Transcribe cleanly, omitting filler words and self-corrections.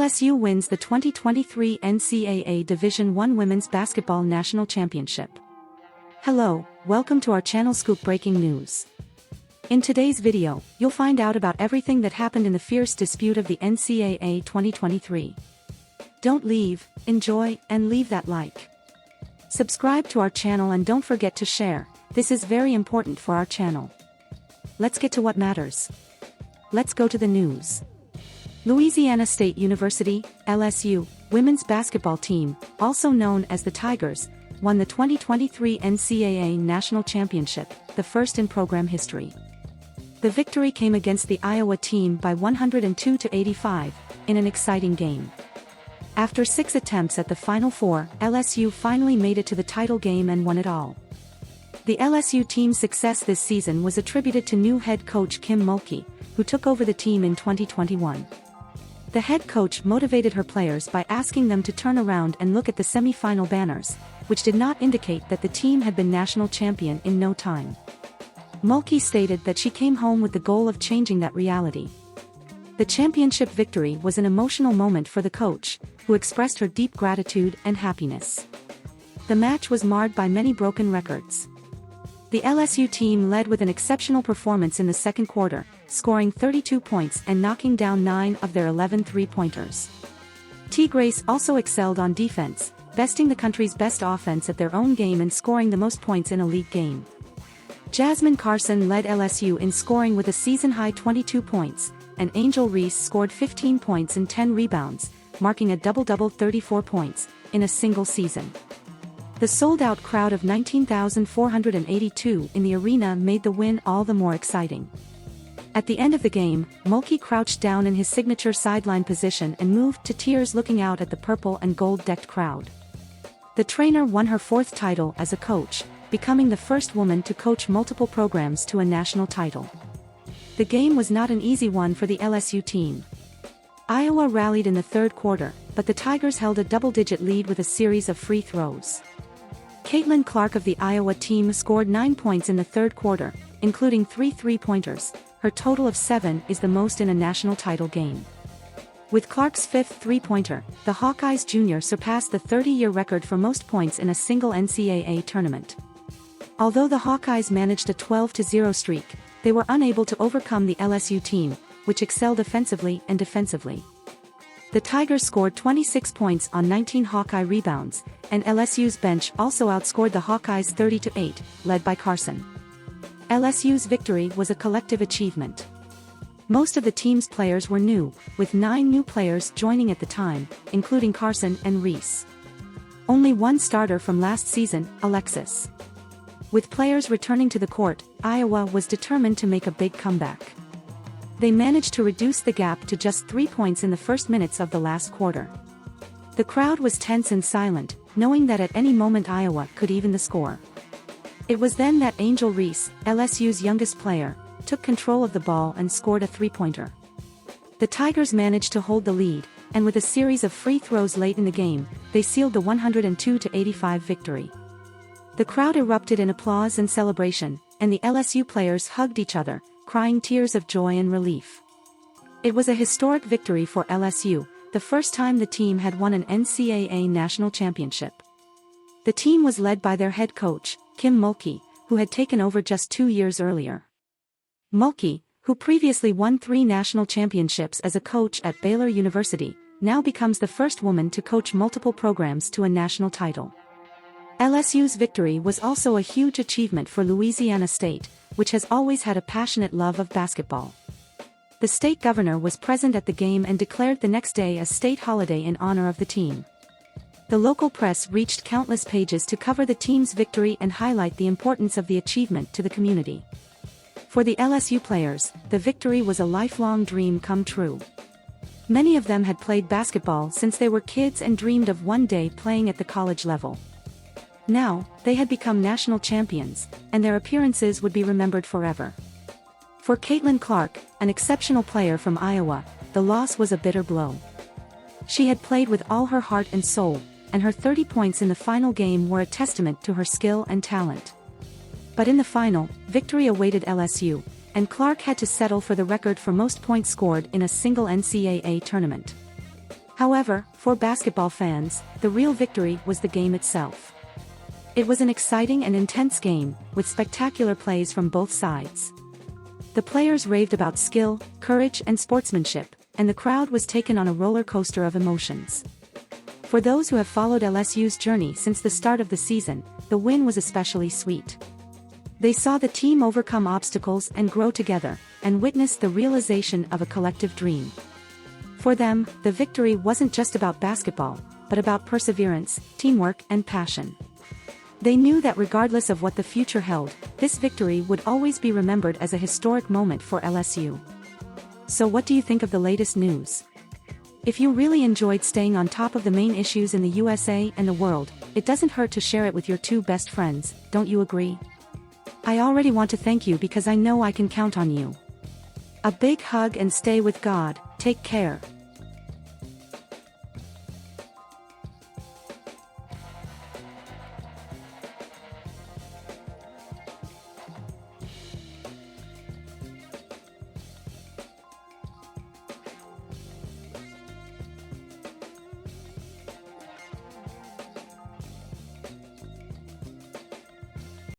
LSU wins the 2023 NCAA Division I Women's Basketball National Championship. Hello, welcome to our channel Scoop Breaking News. In today's video, you'll find out about everything that happened in the fierce dispute of the NCAA 2023. Don't leave, enjoy, and leave that like. Subscribe to our channel and don't forget to share, this is very important for our channel. Let's get to what matters. Let's go to the news. Louisiana State University, LSU, women's basketball team, also known as the Tigers, won the 2023 NCAA National Championship, the first in program history. The victory came against the Iowa team by 102-85, in an exciting game. After 6 attempts at the Final Four, LSU finally made it to the title game and won it all. The LSU team's success this season was attributed to new head coach Kim Mulkey, who took over the team in 2021. The head coach motivated her players by asking them to turn around and look at the semi-final banners, which did not indicate that the team had been national champion in no time. Mulkey stated that she came home with the goal of changing that reality. The championship victory was an emotional moment for the coach, who expressed her deep gratitude and happiness. The match was marred by many broken records. The LSU team led with an exceptional performance in the second quarter, scoring 32 points and knocking down 9 of their 11 three-pointers. Grace also excelled on defense, besting the country's best offense at their own game and scoring the most points in a league game. Jasmine Carson led LSU in scoring with a season-high 22 points, and Reese scored 15 points and 10 rebounds, marking a double-double 34 points, in a single season. The sold-out crowd of 19,482 in the arena made the win all the more exciting. At the end of the game, Mulkey crouched down in his signature sideline position and moved to tears looking out at the purple and gold-decked crowd. The trainer won her 4th title as a coach, becoming the first woman to coach multiple programs to a national title. The game was not an easy one for the LSU team. Iowa rallied in the third quarter, but the Tigers held a double-digit lead with a series of free throws. Caitlin Clark of the Iowa team scored 9 points in the third quarter, including 3 three-pointers. Her total of 7 is the most in a national title game. With Clark's 5th three-pointer, the Hawkeyes Jr. surpassed the 30-year record for most points in a single NCAA tournament. Although the Hawkeyes managed a 12-0 streak, they were unable to overcome the LSU team, which excelled offensively and defensively. The Tigers scored 26 points on 19 Hawkeye rebounds, and LSU's bench also outscored the Hawkeyes 30-8, led by Carson. LSU's victory was a collective achievement. Most of the team's players were new, with 9 new players joining at the time, including Carson and Reese. Only one starter from last season, Alexis. With players returning to the court, Iowa was determined to make a big comeback. They managed to reduce the gap to just 3 points in the first minutes of the last quarter. The crowd was tense and silent, knowing that at any moment Iowa could even the score. It was then that Reese, LSU's youngest player, took control of the ball and scored a three-pointer. The Tigers managed to hold the lead, and with a series of free throws late in the game, they sealed the 102-85 victory. The crowd erupted in applause and celebration, and the LSU players hugged each other, crying tears of joy and relief. It was a historic victory for LSU, the first time the team had won an NCAA national championship. The team was led by their head coach, Kim Mulkey, who had taken over just 2 years earlier. Mulkey, who previously won 3 national championships as a coach at Baylor University, now becomes the first woman to coach multiple programs to a national title. LSU's victory was also a huge achievement for Louisiana State, which has always had a passionate love of basketball. The state governor was present at the game and declared the next day a state holiday in honor of the team. The local press reached countless pages to cover the team's victory and highlight the importance of the achievement to the community. For the LSU players, the victory was a lifelong dream come true. Many of them had played basketball since they were kids and dreamed of one day playing at the college level. Now, they had become national champions, and their appearances would be remembered forever. For Caitlin Clark, an exceptional player from Iowa, the loss was a bitter blow. She had played with all her heart and soul, and her 30 points in the final game were a testament to her skill and talent. But in the final, victory awaited LSU, and Clark had to settle for the record for most points scored in a single NCAA tournament. However, for basketball fans, the real victory was the game itself. It was an exciting and intense game, with spectacular plays from both sides. The players raved about skill, courage and sportsmanship, and the crowd was taken on a roller coaster of emotions. For those who have followed LSU's journey since the start of the season, the win was especially sweet. They saw the team overcome obstacles and grow together, and witnessed the realization of a collective dream. For them, the victory wasn't just about basketball, but about perseverance, teamwork and passion. They knew that regardless of what the future held, this victory would always be remembered as a historic moment for LSU. So what do you think of the latest news? If you really enjoyed staying on top of the main issues in the USA and the world, it doesn't hurt to share it with your two best friends, don't you agree? I already want to thank you because I know I can count on you. A big hug and stay with God, take care.